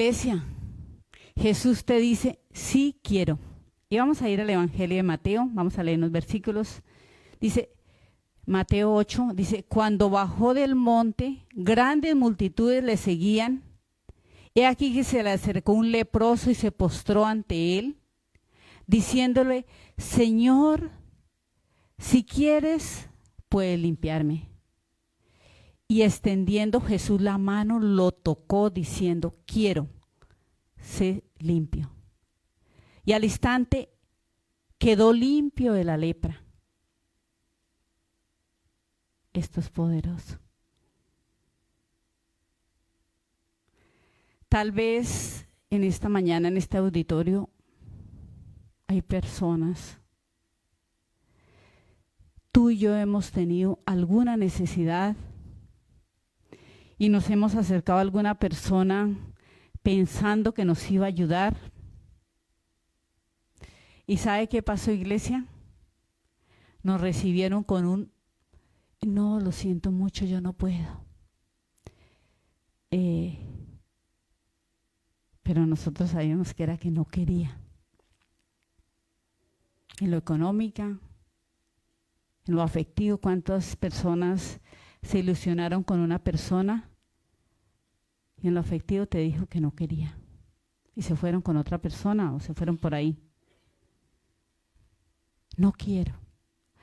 Iglesia, Jesús te dice, sí quiero. Y vamos a ir al Evangelio de Mateo, vamos a leer unos versículos. Dice, Mateo 8, dice, cuando bajó del monte, grandes multitudes le seguían. He aquí que se le acercó un leproso y se postró ante él, diciéndole, Señor, si quieres, puedes limpiarme. Y extendiendo Jesús la mano, lo tocó, diciendo, quiero, sé limpio. Y al instante quedó limpio de la lepra. Esto es poderoso. Tal vez en esta mañana, en este auditorio, hay personas. Tú y yo hemos tenido alguna necesidad y nos hemos acercado a alguna persona pensando que nos iba a ayudar. ¿Y sabe qué pasó, iglesia? Nos recibieron con un, no, lo siento mucho, yo no puedo. Pero nosotros sabíamos que era que no quería. En lo económico, en lo afectivo, ¿cuántas personas se ilusionaron con una persona y en lo afectivo te dijo que no quería? Y se fueron con otra persona o se fueron por ahí. No quiero.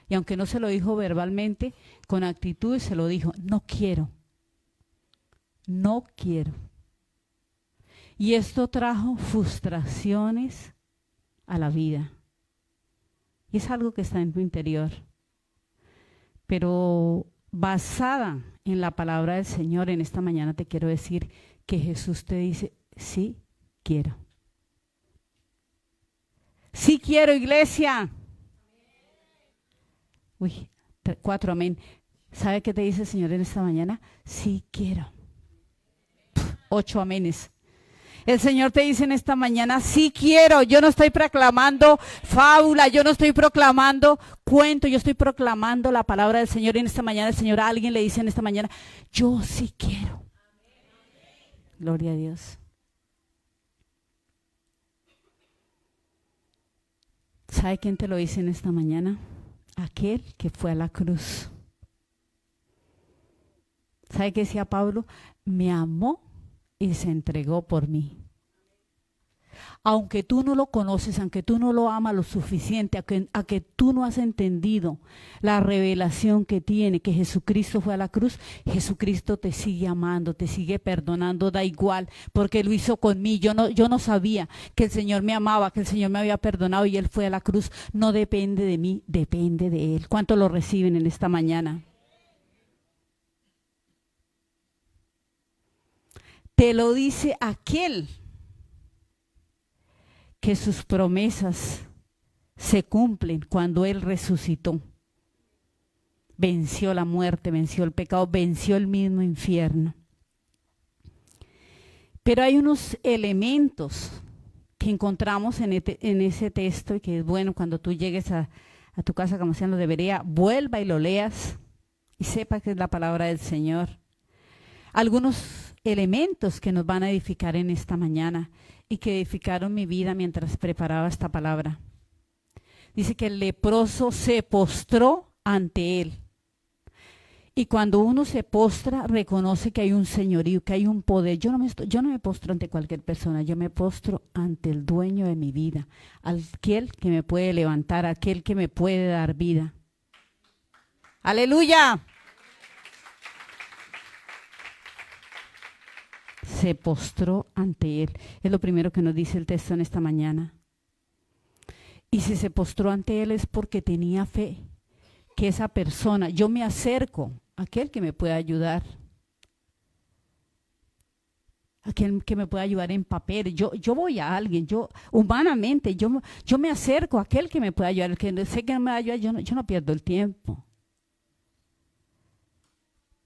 Y aunque no se lo dijo verbalmente, con actitud se lo dijo, no quiero. No quiero. Y esto trajo frustraciones a la vida. Y es algo que está en tu interior. Pero basada en la palabra del Señor, en esta mañana te quiero decir que Jesús te dice, sí quiero. Sí quiero, iglesia. Uy, 4 amén. ¿Sabe qué te dice el Señor en esta mañana? Sí quiero. 8 amenes. El Señor te dice en esta mañana, sí quiero. Yo no estoy proclamando fábula, yo no estoy proclamando cuento, yo estoy proclamando la palabra del Señor. Y en esta mañana el Señor a alguien le dice en esta mañana, yo sí quiero. Gloria a Dios. ¿Sabe quién te lo dice en esta mañana? Aquel que fue a la cruz. ¿Sabe qué decía Pablo? Me amó y se entregó por mí. Aunque tú no lo conoces, aunque tú no lo amas lo suficiente, a que tú no has entendido la revelación que tiene, que Jesucristo fue a la cruz, Jesucristo te sigue amando, te sigue perdonando, da igual, porque lo hizo conmigo. Yo no sabía que el Señor me amaba, que el Señor me había perdonado y Él fue a la cruz. No depende de mí, depende de Él. ¿Cuánto lo reciben en esta mañana? Te lo dice aquel que sus promesas se cumplen cuando Él resucitó. Venció la muerte, venció el pecado, venció el mismo infierno. Pero hay unos elementos que encontramos en ese texto y que es bueno cuando tú llegues a tu casa, como sean lo debería, vuelva y lo leas y sepa que es la palabra del Señor. Algunos elementos que nos van a edificar en esta mañana y que edificaron mi vida mientras preparaba esta palabra. Dice que el leproso se postró ante él. Y cuando uno se postra, reconoce que hay un señorío, que hay un poder. Yo no me postro ante cualquier persona, yo me postro ante el dueño de mi vida, aquel que me puede levantar, aquel que me puede dar vida. ¡Aleluya! Se postró ante él. Es lo primero que nos dice el texto en esta mañana. Y si se postró ante él es porque tenía fe que esa persona, yo me acerco a aquel que me pueda ayudar, aquel que me pueda ayudar en papel. Yo voy a alguien, humanamente, yo me acerco a aquel que me pueda ayudar, el que sé que no me va a ayudar, yo no pierdo el tiempo.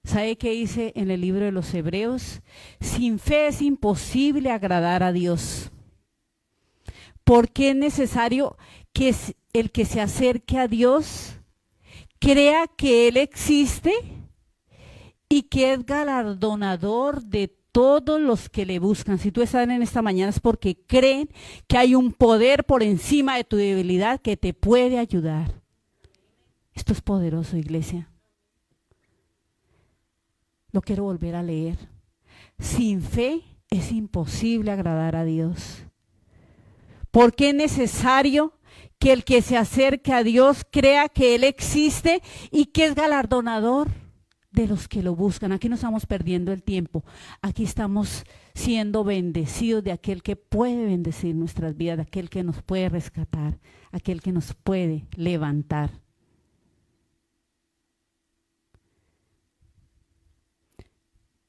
¿Sabe qué dice en el libro de los Hebreos? Sin fe es imposible agradar a Dios. Porque es necesario que el que se acerque a Dios crea que Él existe y que es galardonador de todos los que le buscan. Si tú estás en esta mañana es porque creen que hay un poder por encima de tu debilidad que te puede ayudar. Esto es poderoso, iglesia. Lo quiero volver a leer. Sin fe es imposible agradar a Dios. Porque es necesario que el que se acerque a Dios crea que Él existe y que es galardonador de los que lo buscan. Aquí no estamos perdiendo el tiempo. Aquí estamos siendo bendecidos de aquel que puede bendecir nuestras vidas, de aquel que nos puede rescatar, aquel que nos puede levantar.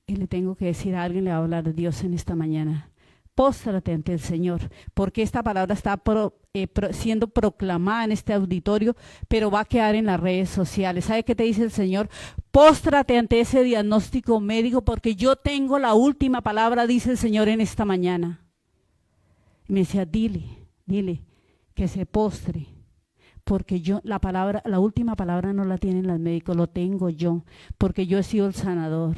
Y le tengo que decir a alguien, le va a hablar de Dios en esta mañana. Póstrate ante el Señor, porque esta palabra está siendo proclamada en este auditorio, pero va a quedar en las redes sociales. ¿Sabe qué te dice el Señor? Póstrate ante ese diagnóstico médico, porque yo tengo la última palabra, dice el Señor en esta mañana. Y me decía, dile que se postre, porque yo la última palabra no la tienen los médicos, lo tengo yo, porque yo he sido el sanador.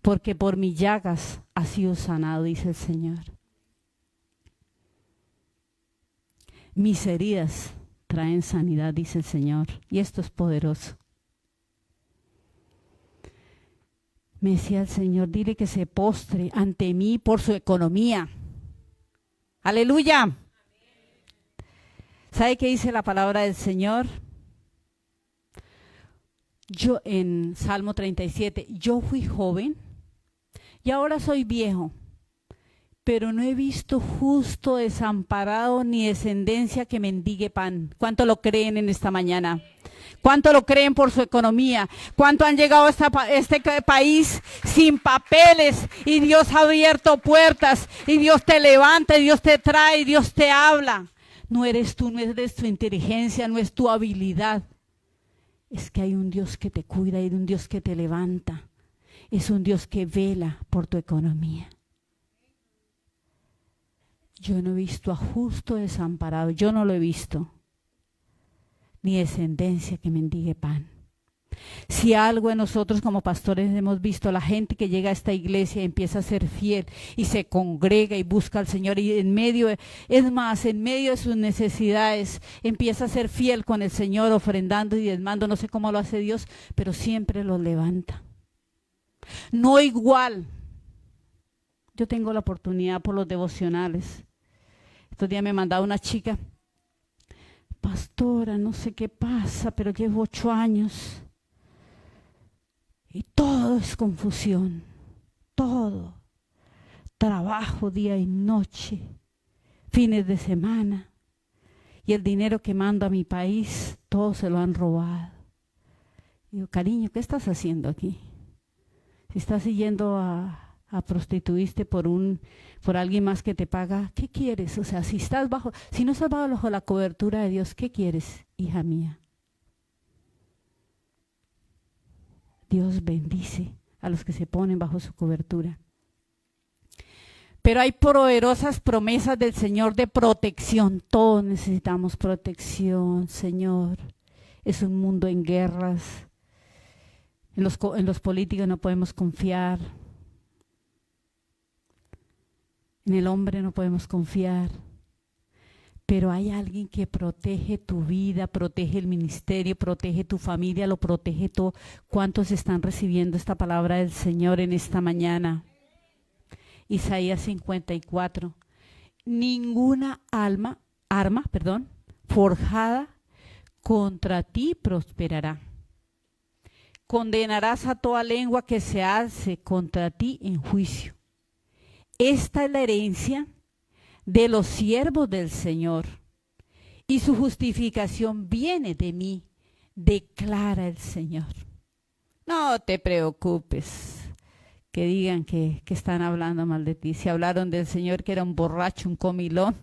Porque por mis llagas ha sido sanado, dice el Señor. Mis heridas traen sanidad, dice el Señor. Y esto es poderoso. Me decía el Señor, dile que se postre ante mí por su economía. ¡Aleluya! ¿Sabe qué dice la palabra del Señor? Yo en Salmo 37, yo fui joven y ahora soy viejo, pero no he visto justo desamparado ni descendencia que mendigue pan. ¿Cuánto lo creen en esta mañana? ¿Cuánto lo creen por su economía? ¿Cuánto han llegado a este país sin papeles y Dios ha abierto puertas y Dios te levanta y Dios te trae y Dios te habla? No eres tú, no eres tu inteligencia, no es tu habilidad. Es que hay un Dios que te cuida, hay un Dios que te levanta. Es un Dios que vela por tu economía. Yo no he visto a justo desamparado, yo no lo he visto. Ni descendencia que mendigue pan. Si algo en nosotros como pastores hemos visto, la gente que llega a esta iglesia y empieza a ser fiel y se congrega y busca al Señor y en medio de sus necesidades empieza a ser fiel con el Señor, ofrendando y diezmando. No sé cómo lo hace Dios, pero siempre los levanta. No igual. Yo tengo la oportunidad por los devocionales. Estos días me mandaba una chica, pastora, no sé qué pasa, pero llevo 8 años. Y todo es confusión, todo. Trabajo día y noche, fines de semana. Y el dinero que mando a mi país, todo se lo han robado. Digo, cariño, ¿qué estás haciendo aquí? Si estás yendo a prostituirte por alguien más que te paga, ¿qué quieres? O sea, si no estás bajo la cobertura de Dios, ¿qué quieres, hija mía? Dios bendice a los que se ponen bajo su cobertura. Pero hay poderosas promesas del Señor de protección. Todos necesitamos protección, Señor. Es un mundo en guerras. En los políticos no podemos confiar. En el hombre no podemos confiar. Pero hay alguien que protege tu vida, protege el ministerio, protege tu familia, lo protege todo. ¿Cuántos están recibiendo esta palabra del Señor en esta mañana? Isaías 54. Ninguna arma, forjada contra ti prosperará. Condenarás a toda lengua que se alce contra ti en juicio. Esta es la herencia de los siervos del Señor, y su justificación viene de mí, declara el Señor. No te preocupes que digan que están hablando mal de ti. Si hablaron del Señor que era un borracho, un comilón,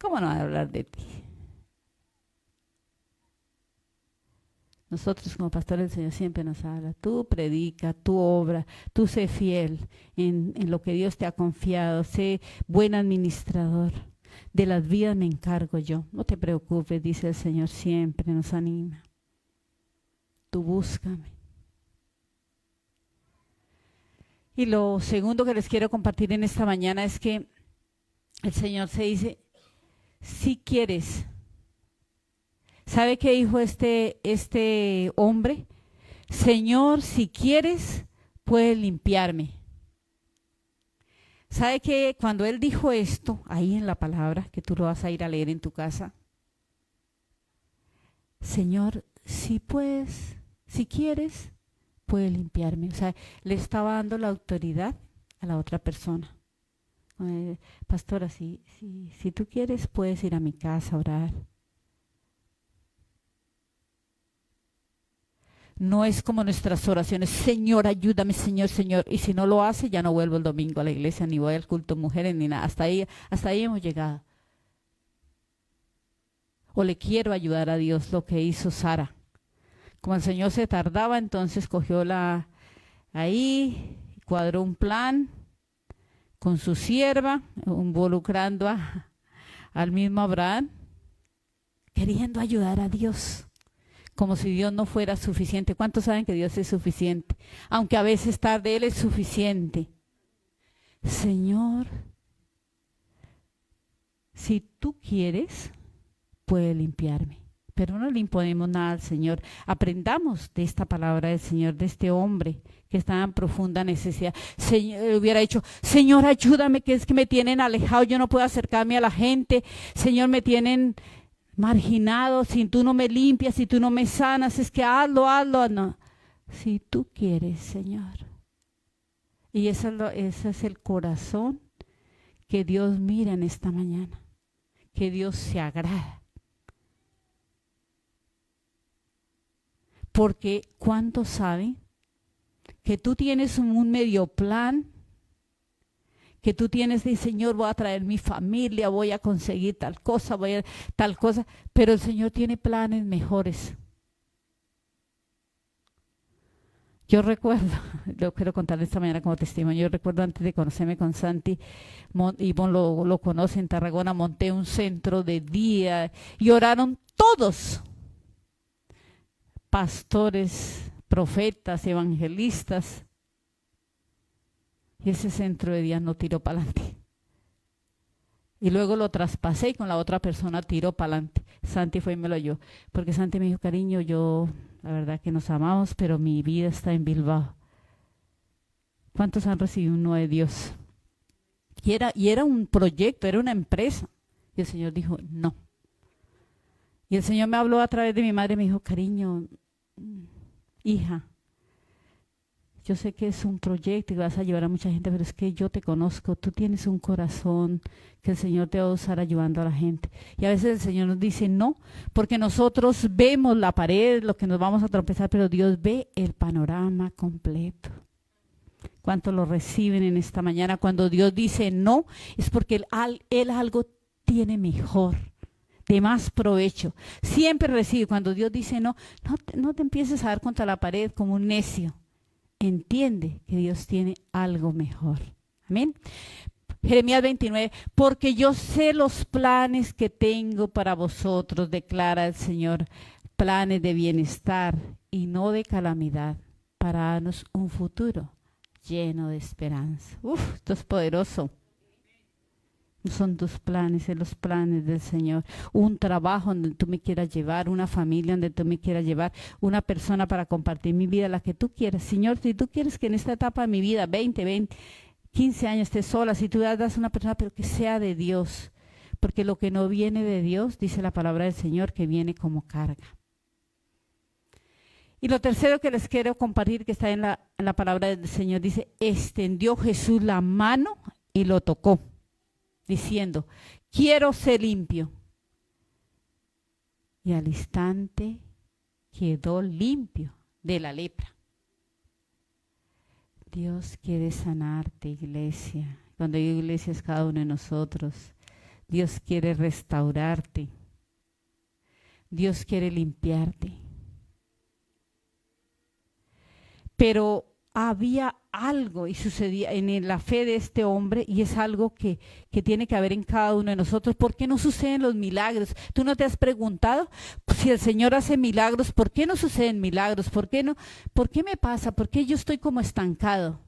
¿cómo no van a hablar de ti? Nosotros como pastores del Señor siempre nos habla. Tú predica, tú obra, tú sé fiel en lo que Dios te ha confiado. Sé buen administrador. De las vidas me encargo yo. No te preocupes, dice el Señor, siempre nos anima. Tú búscame. Y lo segundo que les quiero compartir en esta mañana es que el Señor se dice, si quieres. ¿Sabe qué dijo este hombre? Señor, si quieres, puedes limpiarme. ¿Sabe que cuando él dijo esto, ahí en la palabra, que tú lo vas a ir a leer en tu casa? Señor, si puedes, si quieres, puedes limpiarme. O sea, le estaba dando la autoridad a la otra persona. Pastora, si tú quieres, puedes ir a mi casa a orar. No es como nuestras oraciones, Señor, ayúdame, Señor, Señor. Y si no lo hace, ya no vuelvo el domingo a la iglesia, ni voy al culto de mujeres, ni nada. Hasta ahí hemos llegado. O le quiero ayudar a Dios, lo que hizo Sara. Como el Señor se tardaba, entonces cogió ahí, cuadró un plan con su sierva, involucrando al mismo Abraham, queriendo ayudar a Dios. Como si Dios no fuera suficiente. ¿Cuántos saben que Dios es suficiente? Aunque a veces tarde, Él es suficiente. Señor, si tú quieres, puedes limpiarme. Pero no le imponemos nada al Señor. Aprendamos de esta palabra del Señor, de este hombre que estaba en profunda necesidad. Señor, hubiera dicho, Señor, ayúdame, que es que me tienen alejado, yo no puedo acercarme a la gente. Señor, me tienen marginado, si tú no me limpias, si tú no me sanas, es que hazlo. No. Si tú quieres, Señor. Y ese es el corazón que Dios mira en esta mañana, que Dios se agrada. Porque ¿cuántos saben que tú tienes un medio plan? Que tú tienes de Señor, voy a traer mi familia, voy a conseguir tal cosa, pero el Señor tiene planes mejores. Yo recuerdo, lo quiero contar esta mañana como testimonio, yo recuerdo antes de conocerme con Santi, Ivonne lo conoce, en Tarragona monté un centro de día y oraron todos, pastores, profetas, evangelistas. Y ese centro de día no tiró para adelante. Y luego lo traspasé y con la otra persona tiró para adelante. Santi fue y me lo oyó. Porque Santi me dijo, cariño, yo la verdad que nos amamos, pero mi vida está en Bilbao. ¿Cuántos han recibido un no de Dios? Y era un proyecto, era una empresa. Y el Señor dijo, no. Y el Señor me habló a través de mi madre y me dijo, cariño, hija, yo sé que es un proyecto y vas a llevar a mucha gente, pero es que yo te conozco, tú tienes un corazón que el Señor te va a usar ayudando a la gente. Y a veces el Señor nos dice no, porque nosotros vemos la pared, lo que nos vamos a tropezar, pero Dios ve el panorama completo. ¿Cuántos lo reciben en esta mañana? Cuando Dios dice no, es porque Él algo tiene mejor, de más provecho. Siempre recibe. Cuando Dios dice no te empieces a dar contra la pared como un necio. Entiende que Dios tiene algo mejor. Amén. Jeremías 29, porque yo sé los planes que tengo para vosotros, declara el Señor, planes de bienestar y no de calamidad, para darnos un futuro lleno de esperanza. Esto es poderoso. Son tus planes, los planes del Señor. Un trabajo donde tú me quieras llevar, una familia donde tú me quieras llevar, una persona para compartir mi vida, la que tú quieras. Señor, si tú quieres que en esta etapa de mi vida, 15 años, esté sola, si tú das una persona, pero que sea de Dios. Porque lo que no viene de Dios, dice la palabra del Señor, que viene como carga. Y lo tercero que les quiero compartir, que está en la palabra del Señor, dice, extendió Jesús la mano y lo tocó, diciendo, quiero ser limpio. Y al instante quedó limpio de la lepra. Dios quiere sanarte, iglesia. Cuando digo iglesia es cada uno de nosotros. Dios quiere restaurarte. Dios quiere limpiarte. Pero había algo y sucedía en la fe de este hombre, y es algo que tiene que haber en cada uno de nosotros. ¿Por qué no suceden los milagros? ¿Tú no te has preguntado si el Señor hace milagros? ¿Por qué no suceden milagros? ¿Por qué no? ¿Por qué me pasa? ¿Por qué yo estoy como estancado?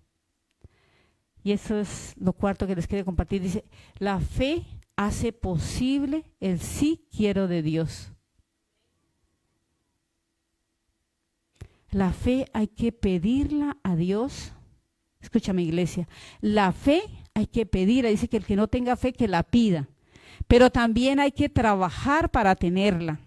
Y eso es lo cuarto que les quiero compartir. Dice, la fe hace posible el sí quiero de Dios. La fe hay que pedirla a Dios. Escúchame, iglesia. La fe hay que pedirla. Dice que el que no tenga fe, que la pida. Pero también hay que trabajar para tenerla.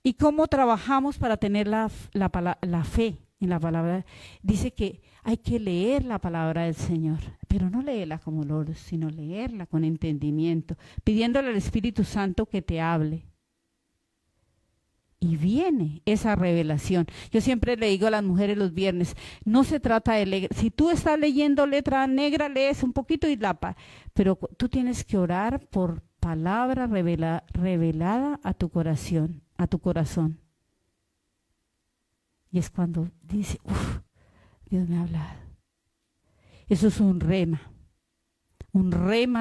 ¿Y cómo trabajamos para tener la fe en la palabra? Dice que hay que leer la palabra del Señor, pero no leerla como loros, sino leerla con entendimiento, pidiéndole al Espíritu Santo que te hable. Y viene esa revelación. Yo siempre le digo a las mujeres los viernes, no se trata de leer. Si tú estás leyendo letra negra, lees un poquito y pero tú tienes que orar por palabra revelada a tu corazón, Y es cuando dice, Dios me ha hablado. Eso es un rema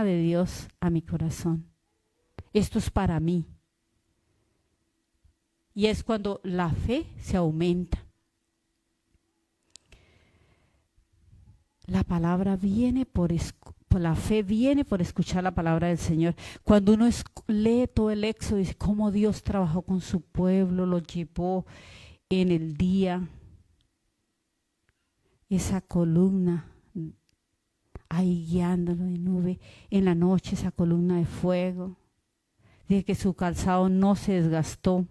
de Dios a mi corazón. Esto es para mí. Y es cuando la fe se aumenta. La palabra viene la fe viene por escuchar la palabra del Señor. Cuando uno lee todo el Éxodo, dice cómo Dios trabajó con su pueblo, lo llevó en el día, esa columna ahí guiándolo de nube, en la noche esa columna de fuego, dice que su calzado no se desgastó.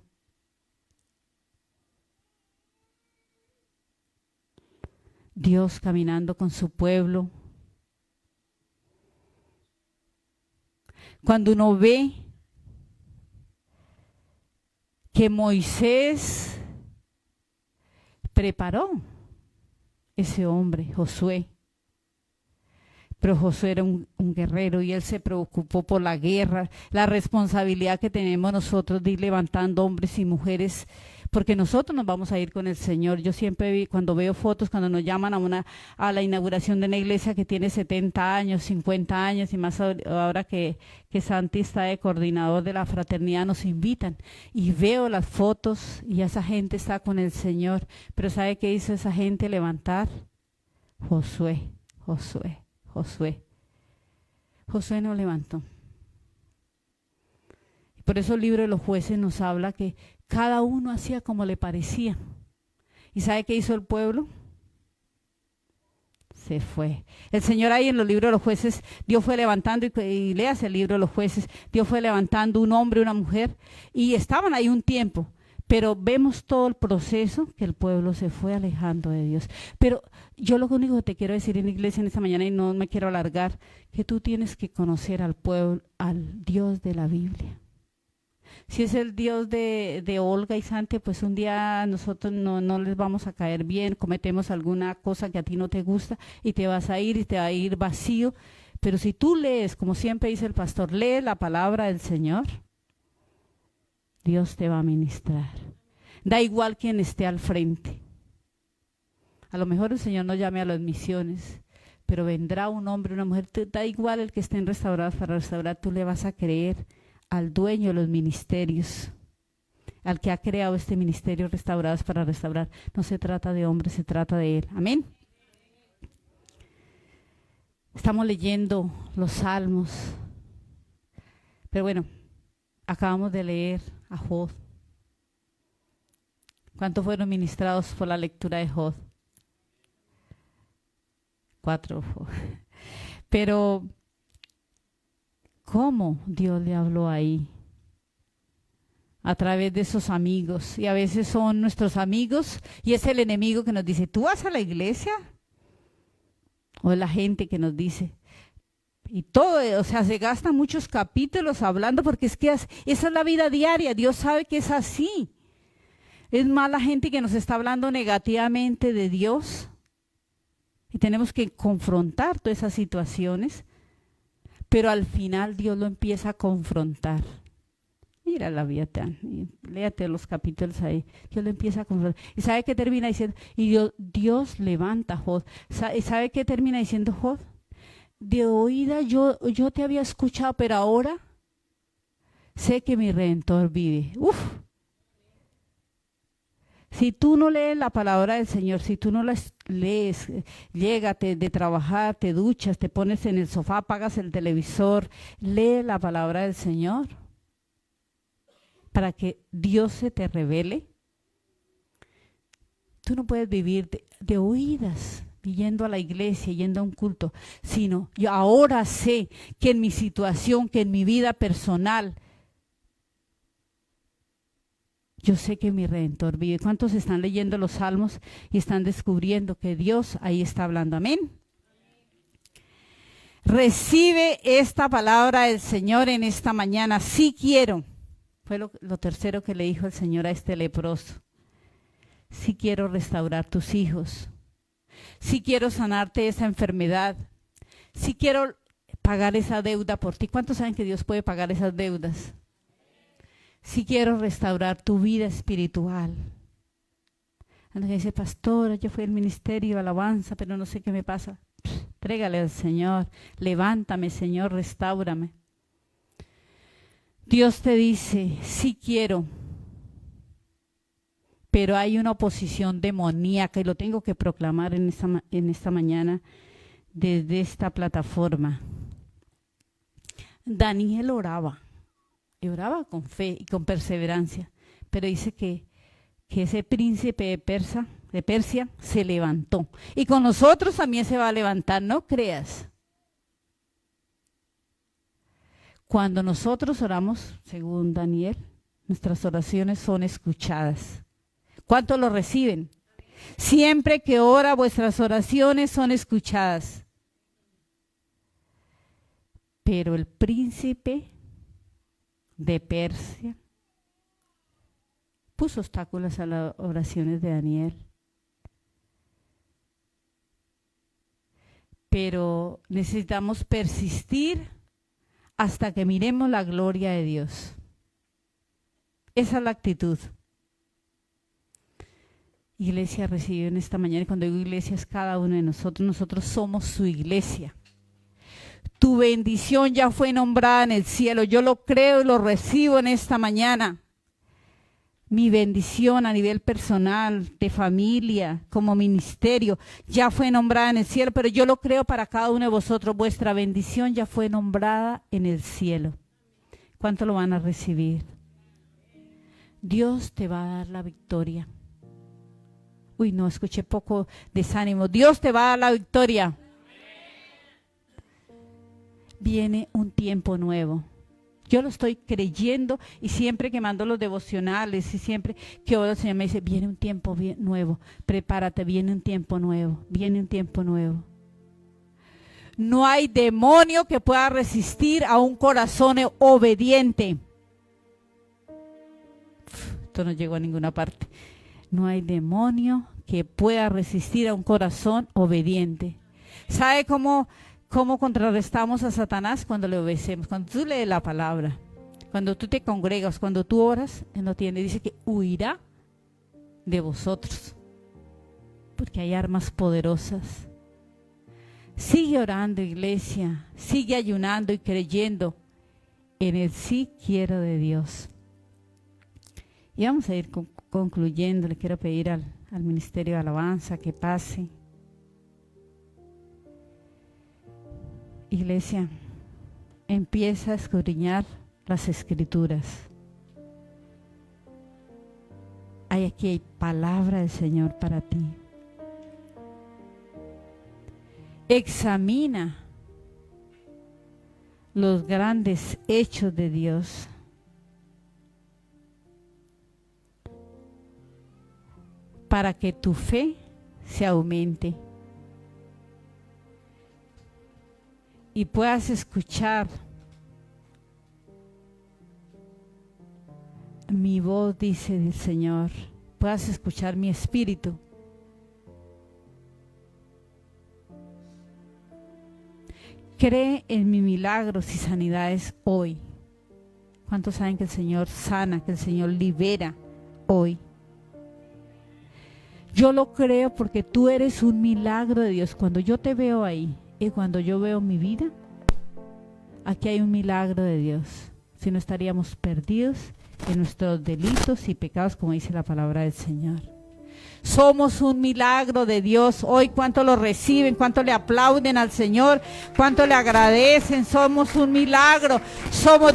Dios caminando con su pueblo. Cuando uno ve que Moisés preparó ese hombre, Josué, pero Josué era un guerrero y él se preocupó por la guerra, la responsabilidad que tenemos nosotros de ir levantando hombres y mujeres, porque nosotros nos vamos a ir con el Señor. Yo siempre cuando veo fotos, cuando nos llaman a la inauguración de una iglesia que tiene 70 años, 50 años y más ahora que Santi está de coordinador de la fraternidad, nos invitan y veo las fotos y esa gente está con el Señor. Pero ¿sabe qué hizo esa gente? Levantar Josué no levantó. Y por eso el libro de los jueces nos habla que cada uno hacía como le parecía. ¿Y sabe qué hizo el pueblo? Se fue. El Señor ahí en los libros de los jueces, Dios fue levantando, y leas el libro de los jueces, Dios fue levantando un hombre y una mujer, y estaban ahí un tiempo, pero vemos todo el proceso que el pueblo se fue alejando de Dios. Pero yo lo único que te quiero decir en la iglesia en esta mañana, y no me quiero alargar, que tú tienes que conocer al pueblo, al Dios de la Biblia. Si es el Dios de Olga y Santi, pues un día nosotros no les vamos a caer bien, cometemos alguna cosa que a ti no te gusta y te vas a ir y te va a ir vacío. Pero si tú lees, como siempre dice el pastor, lee la palabra del Señor, Dios te va a ministrar. Da igual quien esté al frente. A lo mejor el Señor no llame a las misiones, pero vendrá un hombre, una mujer, da igual el que estén restaurados para restaurar, tú le vas a creer al dueño de los ministerios, al que ha creado este ministerio Restaurados para Restaurar. No se trata de hombres, se trata de Él. Amén. Estamos leyendo los Salmos, pero bueno, acabamos de leer a Job. ¿Cuántos fueron ministrados por la lectura de Job? 4. Pero ¿cómo Dios le habló ahí? A través de esos amigos. Y a veces son nuestros amigos y es el enemigo que nos dice, ¿tú vas a la iglesia? O es la gente que nos dice. Y todo, o sea, se gastan muchos capítulos hablando porque es que esa es la vida diaria. Dios sabe que es así. Es más la gente que nos está hablando negativamente de Dios. Y tenemos que confrontar todas esas situaciones. Pero al final Dios lo empieza a confrontar. Mira la vida léate los capítulos ahí. Dios lo empieza a confrontar. ¿Y sabe qué termina diciendo? Y Dios levanta a Job. ¿Y sabe qué termina diciendo Job? De oída yo te había escuchado, pero ahora sé que mi Redentor vive. Si tú no lees la palabra del Señor, si tú no la lees, llégate de trabajar, te duchas, te pones en el sofá, apagas el televisor, lee la palabra del Señor para que Dios se te revele. Tú no puedes vivir de oídas, yendo a la iglesia, yendo a un culto, sino yo ahora sé que en mi situación, que en mi vida personal, yo sé que mi Redentor vive. ¿Cuántos están leyendo los salmos y están descubriendo que Dios ahí está hablando? Amén. Recibe esta palabra del Señor en esta mañana. Sí quiero. Fue lo tercero que le dijo el Señor a este leproso. Sí quiero restaurar tus hijos. Sí quiero sanarte esa enfermedad. Sí quiero pagar esa deuda por ti. ¿Cuántos saben que Dios puede pagar esas deudas? Si quiero restaurar tu vida espiritual. Cuando dice, pastora, yo fui al ministerio de alabanza, pero no sé qué me pasa. Trégale al Señor. Levántame, Señor, restáurame. Dios te dice, sí quiero, pero hay una oposición demoníaca y lo tengo que proclamar en esta mañana desde esta plataforma. Daniel oraba. Y oraba con fe y con perseverancia. Pero dice que ese príncipe de Persia se levantó. Y con nosotros también se va a levantar, no creas. Cuando nosotros oramos, según Daniel, nuestras oraciones son escuchadas. ¿Cuántos lo reciben? Siempre que ora, vuestras oraciones son escuchadas. Pero el príncipe de Persia puso obstáculos a las oraciones de Daniel. Pero necesitamos persistir hasta que miremos la gloria de Dios. Esa es la actitud. Iglesia recibió en esta mañana, y cuando digo iglesia es cada uno de nosotros, nosotros somos su iglesia. Tu bendición ya fue nombrada en el cielo. Yo lo creo y lo recibo en esta mañana. Mi bendición a nivel personal, de familia, como ministerio, ya fue nombrada en el cielo, pero yo lo creo para cada uno de vosotros. Vuestra bendición ya fue nombrada en el cielo. ¿Cuánto lo van a recibir? Dios te va a dar la victoria. Uy, no, escuché poco desánimo. Dios te va a dar la victoria. Viene un tiempo nuevo. Yo lo estoy creyendo y siempre que mando los devocionales y siempre que oro, el Señor me dice, viene un tiempo nuevo, prepárate, viene un tiempo nuevo, viene un tiempo nuevo. No hay demonio que pueda resistir a un corazón obediente. Esto no llegó a ninguna parte. No hay demonio que pueda resistir a un corazón obediente. ¿Sabe cómo contrarrestamos a Satanás? Cuando le obedecemos, cuando tú lees la palabra, cuando tú te congregas, cuando tú oras, Él no tiene, dice que huirá de vosotros, porque hay armas poderosas. Sigue orando, iglesia, sigue ayunando y creyendo en el sí quiero de Dios. Y vamos a ir concluyendo. Le quiero pedir al Ministerio de Alabanza que pase. Iglesia, empieza a escudriñar las Escrituras. Aquí hay palabra del Señor para ti. Examina los grandes hechos de Dios. Para que tu fe se aumente. Y puedas escuchar mi voz, dice el Señor. Puedas escuchar mi espíritu. Cree en mis milagros y sanidades hoy. ¿Cuántos saben que el Señor sana, que el Señor libera hoy? Yo lo creo porque tú eres un milagro de Dios. Cuando yo te veo ahí y cuando yo veo mi vida, aquí hay un milagro de Dios. Si no estaríamos perdidos en nuestros delitos y pecados, como dice la palabra del Señor. Somos un milagro de Dios. Hoy cuánto lo reciben, cuánto le aplauden al Señor, cuánto le agradecen. Somos un milagro.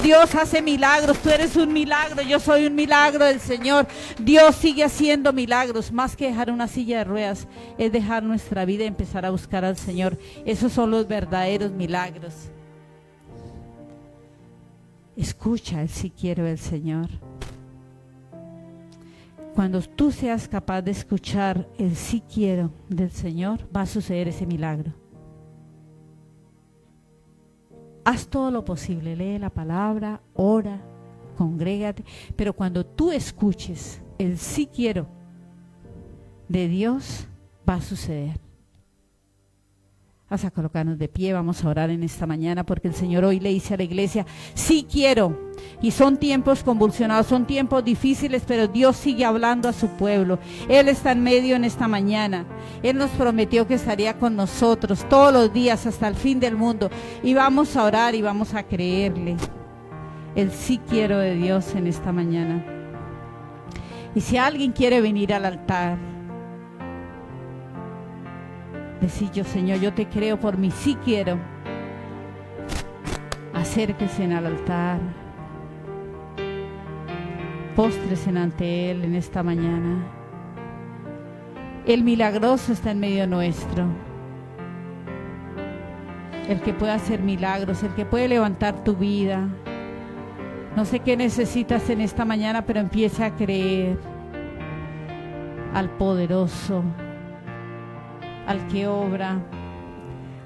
Dios hace milagros. Tú eres un milagro. Yo soy un milagro del Señor. Dios sigue haciendo milagros. Más que dejar una silla de ruedas, es dejar nuestra vida y empezar a buscar al Señor. Esos son los verdaderos milagros. Escucha el sí quiero del Señor. Cuando tú seas capaz de escuchar el sí quiero del Señor, va a suceder ese milagro. Haz todo lo posible, lee la palabra, ora, congrégate, pero cuando tú escuches el sí quiero de Dios, va a suceder. Vamos a colocarnos de pie, vamos a orar en esta mañana, porque el Señor hoy le dice a la iglesia, sí quiero. Y son tiempos convulsionados, son tiempos difíciles, pero Dios sigue hablando a su pueblo. Él está en medio en esta mañana. Él nos prometió que estaría con nosotros todos los días hasta el fin del mundo. Y vamos a orar y vamos a creerle el sí quiero de Dios en esta mañana. Y si alguien quiere venir al altar, decir yo, Señor, yo te creo por mi sí quiero. Acérquese al altar. Póstrese ante Él en esta mañana. El milagroso está en medio nuestro. El que puede hacer milagros, el que puede levantar tu vida. No sé qué necesitas en esta mañana, pero empieza a creer al poderoso, al que obra,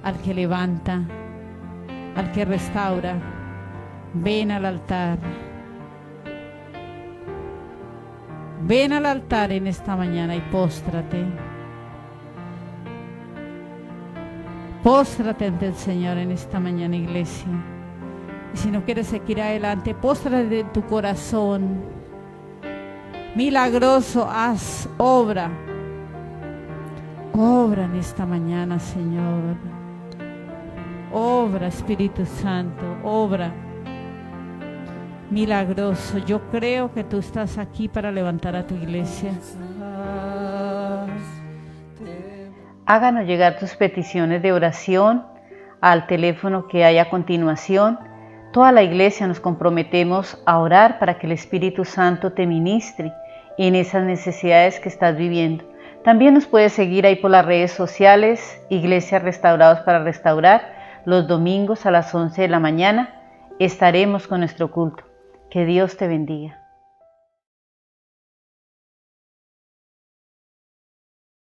al que levanta, al que restaura. Ven al altar. Ven al altar en esta mañana y póstrate. Póstrate ante el Señor en esta mañana, iglesia. Y si no quieres seguir adelante, póstrate en tu corazón. Milagroso, haz obra. Obra en esta mañana, Señor. Obra, Espíritu Santo, obra. Milagroso, yo creo que tú estás aquí para levantar a tu iglesia. Háganos llegar tus peticiones de oración al teléfono que hay a continuación. Toda la iglesia nos comprometemos a orar para que el Espíritu Santo te ministre en esas necesidades que estás viviendo. También nos puedes seguir ahí por las redes sociales, Iglesias Restaurados para Restaurar. Los domingos a las 11 de la mañana estaremos con nuestro culto. Que Dios te bendiga.